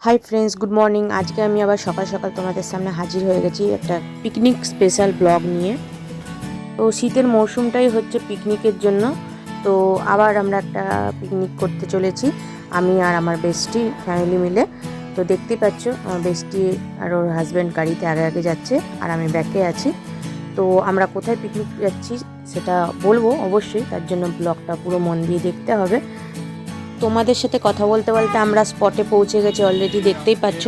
Hi friends, good morning. আজকে আমি আবার সকাল সকাল তোমাদের সামনে হাজির হয়ে গেছি একটা পিকনিক স্পেশাল ব্লগ নিয়ে। তো শীতের মরশুমটাই হচ্ছে পিকনিকের জন্য। তো আবার আমরা একটা পিকনিক করতে চলেছি, আমি আর আমার বেস্টি ফ্যামিলি মিলে। তো দেখতেই পাচ্ছ আমার বেস্টি আর ওর হাজব্যান্ড গাড়িতে আগে আগে যাচ্ছে আর আমি ব্যাকে আছি। তো আমরা কোথায় পিকনিক যাচ্ছি সেটা বলবো অবশ্যই, তার জন্য ব্লগটা পুরো মন দিয়ে দেখতে হবে। তোমাদের সাথে কথা বলতে বলতে আমরা স্পটে পৌঁছে গেছি অলরেডি, দেখতেই পাচ্ছ।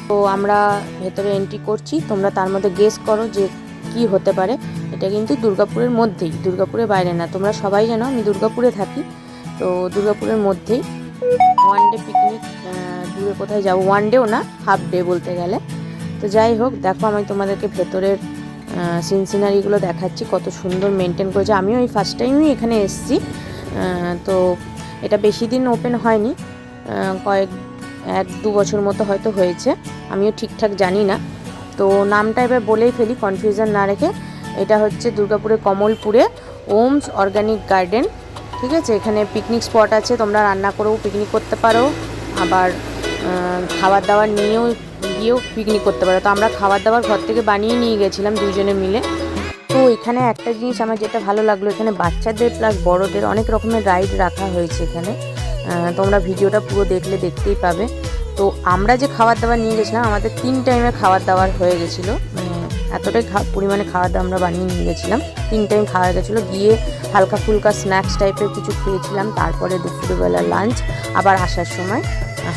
তো আমরা ভেতরে এন্ট্রি করছি, তোমরা তার মধ্যে গেস করো যে কি হতে পারে। এটা কিন্তু দুর্গাপুরের মধ্যেই, দুর্গাপুরের বাইরে না। তোমরা সবাই জানো আমি দুর্গাপুরে থাকি, তো দুর্গাপুরের মধ্যেই ওয়ান ডে পিকনিক। দূরে কোথায় যাবো, ওয়ান ডেও না, হাফ ডে বলতে গেলে। তো যাই হোক, দেখো আমি তোমাদেরকে ভেতরের সিনারিগুলো দেখাচ্ছি, কত সুন্দর মেনটেন করেছে। আমিও এই ফার্স্ট টাইমই এখানে এসেছি। তো এটা বেশি দিন ওপেন হয়নি, এক দু বছর মতো হয়তো হয়েছে, আমিও ঠিকঠাক জানি না। তো নামটা এবার বলেই ফেলি কনফিউশন না রেখে। এটা হচ্ছে দুর্গাপুরের কমলপুরে ওমস অর্গানিক গার্ডেন, ঠিক আছে। এখানে পিকনিক স্পট আছে, তোমরা রান্না করেও পিকনিক করতে পারো, আবার খাবার দাবার নিয়েও গিয়েও পিকনিক করতে পারো। তো আমরা খাবার দাবার ঘর থেকে বানিয়ে নিয়ে গেছিলাম দুজনে মিলে। তো এখানে একটা জিনিস আমার যেটা ভালো লাগলো, এখানে বাচ্চাদের প্লাস বড়দের অনেক রকমের রাইড রাখা হয়েছে এখানে। তোমরা ভিডিওটা পুরো দেখলে দেখতেই পাবে। তো আমরা যে খাবার দাবার নিয়ে গেছিলাম, আমাদের 3 টাইমে খাবার দাবার হয়ে গেছিলো, মানে এতটাই পরিমাণে খাবার দাবার আমরা বানিয়ে নিয়ে গেছিলাম। 3 টাইম খাওয়া গেছিলো, গিয়ে হালকা ফুলকা স্ন্যাক্স টাইপের কিছু খেয়েছিলাম, তারপরে দুপুরবেলা লাঞ্চ, আবার আসার সময়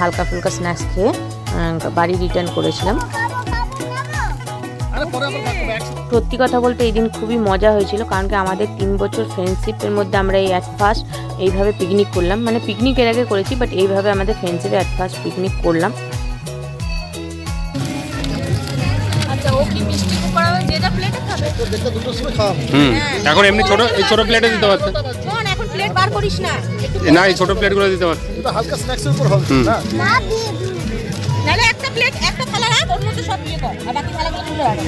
হালকা ফুলকা স্ন্যাক্স খেয়ে বাড়ি রিটার্ন করেছিলাম। সত্যি কথা বলতে এই দিন খুবই মজা হয়েছিল, কারণ কি আমাদের 3 বছর ফ্রেন্ডশিপের মধ্যে আমরা এই অ্যাট ফার্স্ট এইভাবে পিকনিক করলাম। মানে পিকনিক এর আগে করেছি, বাট এইভাবে আমাদের ফ্রেন্ডশিপে অ্যাট ফার্স্ট পিকনিক করলাম। এখন এমনি ছোট এই ছোট প্লেটে দিতে পারছে এখন প্লেট বার করিস না, না এই ছোট প্লেটগুলো দিতে পারছে। এটা হালকা স্ন্যাক্সের উপর হবে না, নালে একটা প্লেট একটা থালা রাখ, ওর মধ্যে সব ইয়ে কর, আর বাকি থালাগুলো তুলে রাখ।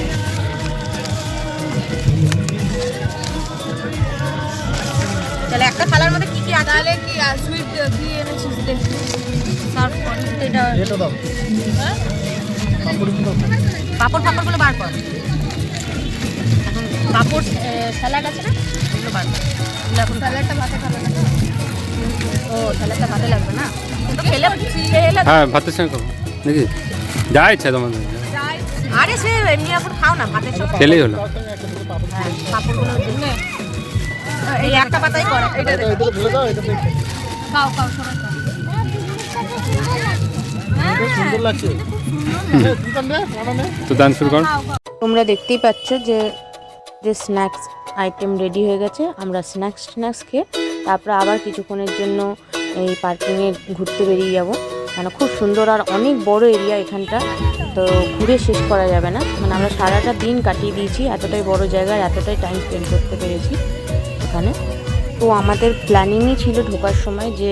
তাহলে একটা থালার মধ্যে কি কি আছে? তাহলে কি সুইট কি এনেছিস দেখ, সার্ভ কর। এটা দাও, হ্যাঁ পাপড়গুলো বার কর। এখন পাপড় স্যালাড আছে না, ওগুলো বার কর। এখন স্যালাডটা ভাতে খাবে না? ও স্যালাডটা ভাতে লাগবে না, কিন্তু খেলে হ্যাঁ ভাতের সঙ্গে খাবো নাকি, যা ইচ্ছা তোমাদের। আরে সে এমনি এখন খাও না, ভাতের সঙ্গে খেলেই হলো। হ্যাঁ পাপড়গুলো দিনে এই একটা পাতাই কর। এটা এটা ঢেলে দাও, এটা দেখো খাও খাও সবাই খাও। সুন্দর লাগছে। তো দান শুরু কর। তোমরা দেখতেই পাচ্ছ যে স্ন্যাক্স আইটেম রেডি হয়ে গেছে। আমরা স্ন্যাক্স খেয়ে তারপরে আবার কিছুক্ষণের জন্য এই পার্কিংয়ে ঘুরতে বেরিয়ে যাব। মানে খুব সুন্দর আর অনেক বড় এরিয়া এখানটা, তো ঘুরে শেষ করা যাবে না। মানে আমরা সারাটা দিন কাটিয়ে দিয়েছি, এতটাই বড় জায়গায় এতটাই টাইম স্পেন্ড করতে পেরেছি এখানে। তো আমাদের প্ল্যানিংই ছিল ঢোকার সময় যে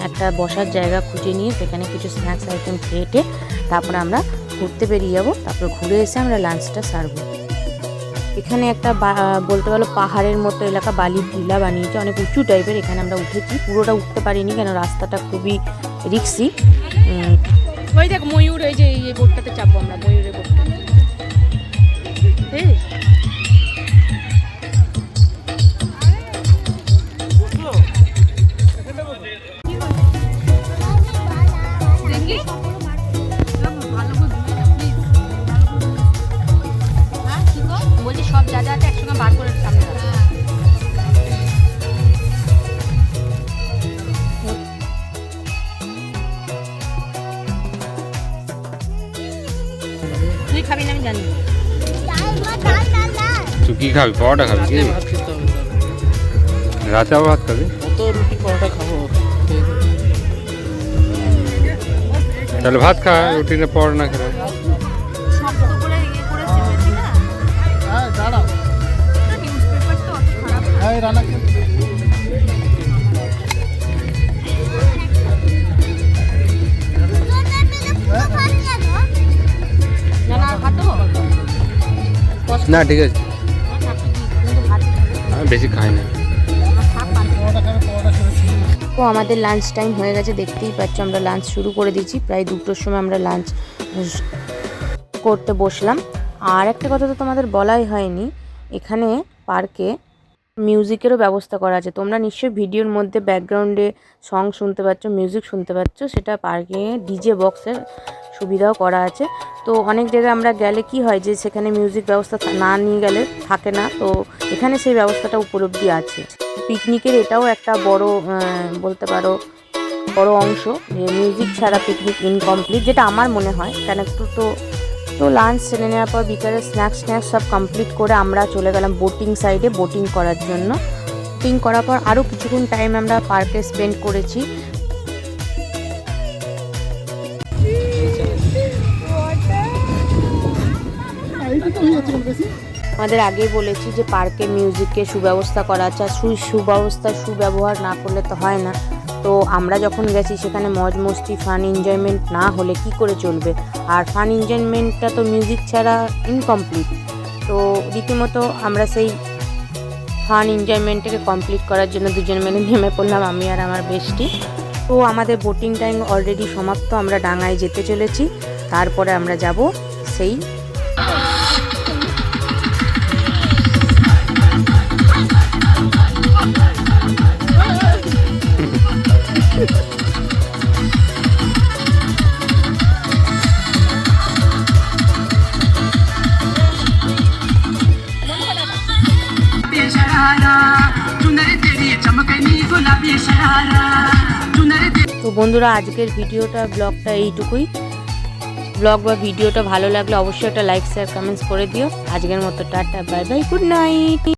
একটা বসার জায়গা খুঁজে নিয়ে সেখানে কিছু স্ন্যাক্স আইটেম খেয়ে তারপরে আমরা ঘুরতে বেরিয়ে যাব। তারপর ঘুরে এসে আমরা লাঞ্চটা সারবো। এখানে একটা বলতে পারো পাহাড়ের মতো এলাকা, বালির টিলা বানিয়েছে, অনেক উঁচু টাইপের। এখানে আমরা উঠেছি, পুরোটা উঠতে পারিনি কেন রাস্তাটা খুবই রিক্সি। ওই দেখ ময়ূর, এই যে এই বোটটাতে চাপবো আমরা, ময়ূরের বোটটা। বলছি সব যা যা আছে একসঙ্গে বার করে সামনে রাখ। তুই খাবি না আমি জানি। তুই কি খাবি, পরোটা খাবি কি? রাতে আবার ভাত খাবি? কত রুটি পরোটা খাবো? তাহলে ভাত খা, রুটি না পরোটা না খেলে। শক্ত করে ইয়ে করে চেপেছি না। হ্যাঁ দাঁড়াও, নিউজ পেপার তো অত খারাপ না। হ্যাঁ রান্না না না ভাত দেবো? না ঠিক আছে, কিন্তু ভাত আমি বেশি খাই না। থাক পান। পরোটা খাবে, পরোটা খেয়ে তো আমাদের লাঞ্চ টাইম হয়ে গেছে, দেখতেই পাচ্ছ আমরা লাঞ্চ শুরু করে দিয়েছি। প্রায় 2টোর সময় আমরা লাঞ্চ করতে বসলাম। আর একটা কথা তো তোমাদের বলাই হয়নি, এখানে পার্কে মিউজিকেরও ব্যবস্থা করা আছে। তোমরা নিশ্চয়ই ভিডিওর মধ্যে ব্যাকগ্রাউন্ডে সং শুনতে পাচ্ছ, মিউজিক শুনতে পাচ্ছ, সেটা পার্কে ডিজে বক্সের সুবিধাও করা আছে। তো অনেক জায়গায় আমরা গেলে কি হয় যে সেখানে মিউজিক ব্যবস্থা না নিয়ে গেলে থাকে না, তো এখানে সেই ব্যবস্থাটা উপলব্ধি আছে। পিকনিকের এটাও একটা বড় বলতে পারো বড় অংশ, যে মিউজিক ছাড়া পিকনিক ইনকমপ্লিট, যেটা আমার মনে হয়। কেন একটু তো লাঞ্চ সেরে নেওয়ার পর বিকালে স্ন্যাক্স সব কমপ্লিট করে আমরা চলে গেলাম বোটিং সাইডে বোটিং করার জন্য। বোটিং করার পর আরও কিছুক্ষণ টাইম আমরা পার্কে স্পেন্ড করেছি। আমাদের আগেই বলেছি যে পার্কে মিউজিকের সুব্যবস্থা করা আছে, আর সুব্যবহার না করলে তো হয় না। তো আমরা যখন গেছি সেখানে মজ মস্তি ফান এনজয়মেন্ট না হলে কি করে চলবে, আর ফান এনজয়মেন্টটা তো মিউজিক ছাড়া ইনকমপ্লিট। তো রীতিমতো আমরা সেই ফান এনজয়মেন্টটাকে কমপ্লিট করার জন্য দুজন মিলে নেমে পড়লাম, আমি আর আমার বেস্টি। তো আমাদের বোটিং টাইম অলরেডি সমাপ্ত, আমরা ডাঙায় যেতে চলেছি। তারপরে আমরা যাব সেই তো বন্ধুরা, আজকের ব্লগটা এইটুকুই। ব্লগ বা ভিডিওটা ভালো লাগলে অবশ্যই একটা লাইক শেয়ার কমেন্টস করে দিও। আজকের মতো tata, bye bye, good night.